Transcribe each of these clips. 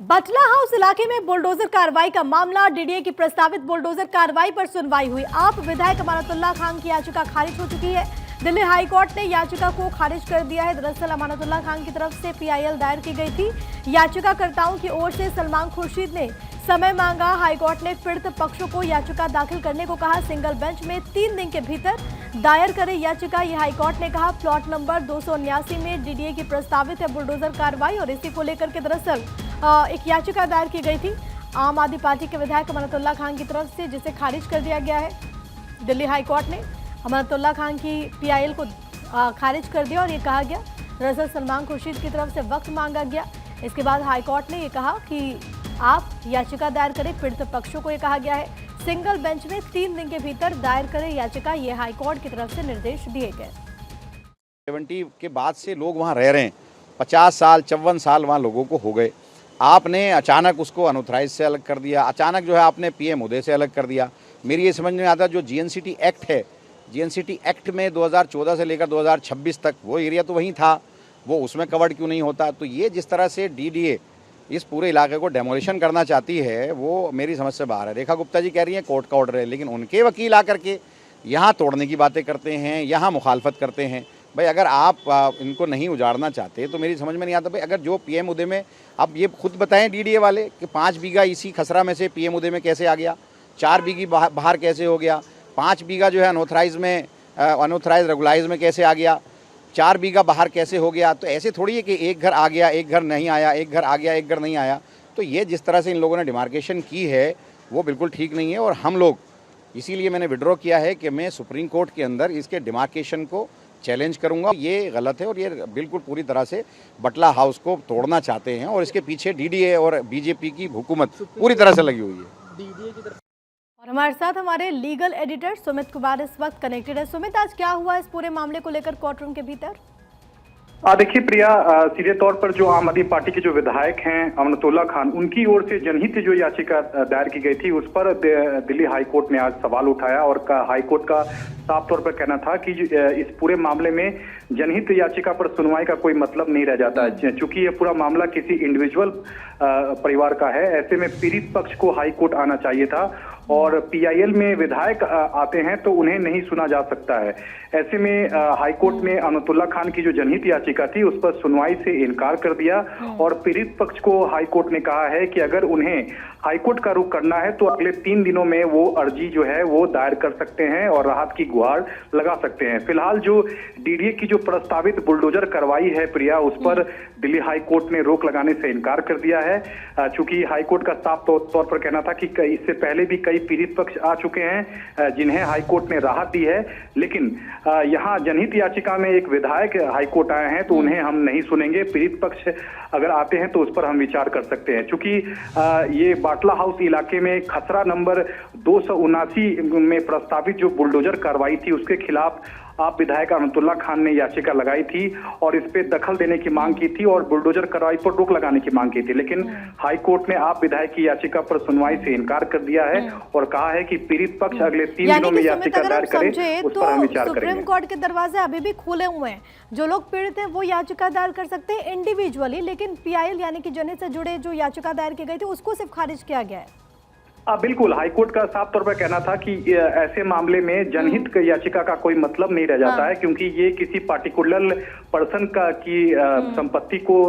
बटला house इलाके में bulldozer कार्रवाई का मामला। डीडीए की प्रस्तावित बुलडोजर कार्रवाई पर सुनवाई हुई। आप विधायक अमानतुल्लाह खान की याचिका खारिज हो चुकी है। दिल्ली हाई कोर्ट ने याचिका को खारिज कर दिया है। दरअसल अमानतुल्लाह खान की तरफ से पीआईएल दायर की गई थी। याचिकाकर्ताओं की ओर से सलमान खुर्शीद ने समय मांगा। हाईकोर्ट ने पीड़ित पक्षों को याचिका दाखिल करने को कहा। सिंगल बेंच में 3 दिन के भीतर दायर करे याचिका, ये हाईकोर्ट ने कहा। प्लॉट नंबर 279 में डीडीए की प्रस्तावित है बुलडोजर कार्रवाई और इसी को लेकर के दरअसल एक याचिका दायर की गई थी आम आदमी पार्टी के विधायक अमानतुल्लाह खान की तरफ से, जिसे खारिज कर दिया गया है। दिल्ली हाई कोर्ट ने अमानतुल्लाह खान की पीआईएल को खारिज कर दिया और ये कहा गया दरअसल सलमान खुर्शीद की तरफ से वक्त मांगा गया। इसके बाद हाई कोर्ट ने ये कहा कि आप याचिका दायर करें। पीड़ित पक्षों को ये कहा गया है सिंगल बेंच में 3 दिन के भीतर दायर करें याचिका, ये हाई कोर्ट की तरफ से निर्देश दिए गए। 70 के बाद से लोग वहाँ रह रहे हैं, 50 साल 54 साल वहाँ लोगों को हो गए। आपने अचानक उसको अनऑथराइज से अलग कर दिया, अचानक जो है आपने पीएम उदय से अलग कर दिया। मेरी ये समझ में आता, जो जीएनसीटी एक्ट है, जीएनसीटी एक्ट में 2014 से लेकर 2026 तक वो एरिया तो वहीं था, वो उसमें कवर्ड क्यों नहीं होता? तो ये जिस तरह से डीडीए इस पूरे इलाके को डेमोलिशन करना चाहती है वो मेरी समझ से बाहर है। रेखा गुप्ता जी कह रही हैं कोर्ट का ऑर्डर है, लेकिन उनके वकील आकर के यहाँ तोड़ने की बातें करते हैं, यहाँ मुखालफत करते हैं। भाई अगर आप इनको नहीं उजाड़ना चाहते तो मेरी समझ में नहीं आता। भाई अगर जो पीएम उदय में, आप ये खुद बताएं डीडीए वाले कि 5 बीघा इसी खसरा में से पीएम उदय में कैसे आ गया, 4 बीघी बाहर कैसे हो गया, 5 बीघा जो है अनऑथराइज रेगुलाइज में कैसे आ गया, 4 बीघा बाहर कैसे हो गया? तो ऐसे थोड़ी है कि एक घर आ गया एक घर नहीं आया, एक घर आ गया एक घर नहीं आया। तो ये जिस तरह से इन लोगों ने डिमार्केशन की है वो बिल्कुल ठीक नहीं है और हम लोग इसीलिए मैंने विड्रॉ किया है कि मैं सुप्रीम कोर्ट के अंदर इसके डिमार्केशन को चैलेंज करूंगा। ये गलत है और ये बिल्कुल पूरी तरह से बटला हाउस को तोड़ना चाहते हैं और इसके पीछे डीडीए और बीजेपी की हुकूमत पूरी तरह से लगी हुई है। और हमारे साथ हमारे लीगल एडिटर सुमित कुमार इस वक्त कनेक्टेड है। सुमित, आज क्या हुआ इस पूरे मामले को लेकर कोर्ट रूम के भीतर? देखिए प्रिया, सीधे तौर पर जो आम आदमी पार्टी के जो विधायक हैं अमानतुल्लाह खान, उनकी ओर से जनहित जो याचिका दायर की गई थी उस पर दिल्ली हाई कोर्ट ने आज सवाल उठाया और हाई कोर्ट का साफ तौर पर कहना था कि इस पूरे मामले में जनहित याचिका पर सुनवाई का कोई मतलब नहीं रह जाता है। चूंकि ये पूरा मामला किसी इंडिविजुअल परिवार का है, ऐसे में पीड़ित पक्ष को हाई कोर्ट आना चाहिए था और पीआईएल में विधायक आते हैं तो उन्हें नहीं सुना जा सकता है। ऐसे में हाईकोर्ट ने अमानतुल्लाह खान की जो जनहित याचिका थी उस पर सुनवाई से इनकार कर दिया और पीड़ित पक्ष को हाईकोर्ट ने कहा है कि अगर उन्हें हाईकोर्ट का रुख करना है तो अगले 3 दिनों में वो अर्जी जो है वो दायर कर सकते हैं और राहत की गुहार लगा सकते हैं। फिलहाल जो डीडीए की जो प्रस्तावित बुलडोजर कार्रवाई है प्रिया, उस पर दिल्ली हाई कोर्ट ने रोक लगाने से इनकार कर दिया है। चूंकि हाईकोर्ट का साफ तौर पर कहना था कि इससे पहले भी कई पीड़ित पक्ष आ चुके हैं जिन्हें हाईकोर्ट ने राहत दी है, लेकिन यहाँ जनहित याचिका में एक विधायक हाईकोर्ट आए हैं तो उन्हें हम नहीं सुनेंगे। पीड़ित पक्ष अगर आते हैं तो उस पर हम विचार कर सकते हैं। चूंकि ये बाटला हाउस इलाके में खसरा नंबर 279 में प्रस्तावित जो बुलडोजर कार्रवाई थी उसके खिलाफ आप विधायक अमानतुल्लाह खान ने याचिका लगाई थी और इस पे दखल देने की मांग की थी और बुलडोजर कार्रवाई पर रोक लगाने की मांग की थी, लेकिन हाई कोर्ट ने आप विधायक की याचिका पर सुनवाई से इनकार कर दिया है और कहा है कि पीड़ित पक्ष अगले 3 दिनों में याचिका दायर करे, उस पर हम विचार करेंगे। सुप्रीम कोर्ट के दरवाजे अभी भी खुले हुए हैं। जो लोग पीड़ित हैं वो याचिका दायर कर सकते हैं इंडिविजुअली, लेकिन पीआईएल यानी कि जनहित से जुड़े जो याचिका दायर की गई थी उसको सिर्फ खारिज किया गया है। बिल्कुल, हाईकोर्ट का साफ तौर पर कहना था कि ऐसे मामले में जनहित याचिका का कोई मतलब नहीं रह जाता है, क्योंकि ये किसी पार्टिकुलर पर्सन की संपत्ति को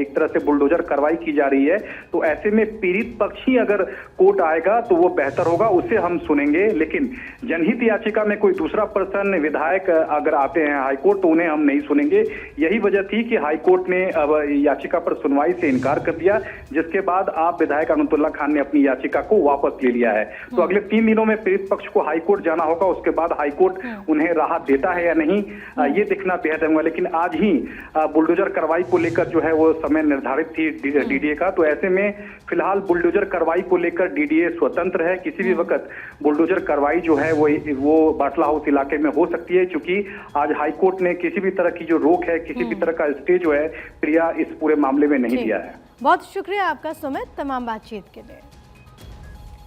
एक तरह से बुलडोजर कार्रवाई की जा रही है। तो ऐसे में पीड़ित पक्ष ही अगर कोर्ट आएगा तो वो बेहतर होगा, उसे हम सुनेंगे। लेकिन जनहित याचिका में कोई दूसरा पर्सन विधायक अगर आते हैं हाईकोर्ट तो उन्हें हम नहीं सुनेंगे। यही वजह थी कि हाईकोर्ट ने अब याचिका पर सुनवाई से इनकार कर दिया, जिसके बाद आप विधायक अमानतुल्लाह खान ने अपनी याचिका को वापस ले लिया है। तो अगले 3 दिनों में पीड़ित पक्ष को हाईकोर्ट जाना होगा, उसके बाद हाईकोर्ट उन्हें राहत देता है या नहीं ये देखना बेहद होगा। लेकिन आज ही बुलडोजर कार्रवाई को लेकर जो है वो समय निर्धारित थी डीडीए का, तो ऐसे में फिलहाल बुलडोजर कार्रवाई को लेकर डीडीए स्वतंत्र है। किसी भी वक्त बुलडोजर कार्रवाई जो है वो बाटला हाउस इलाके में हो सकती है, क्योंकि आज हाईकोर्ट ने किसी भी तरह की जो रोक है, किसी भी तरह का स्टे जो है प्रिया इस पूरे मामले में नहीं दिया है। बहुत शुक्रिया आपका सुमित तमाम बातचीत के लिए।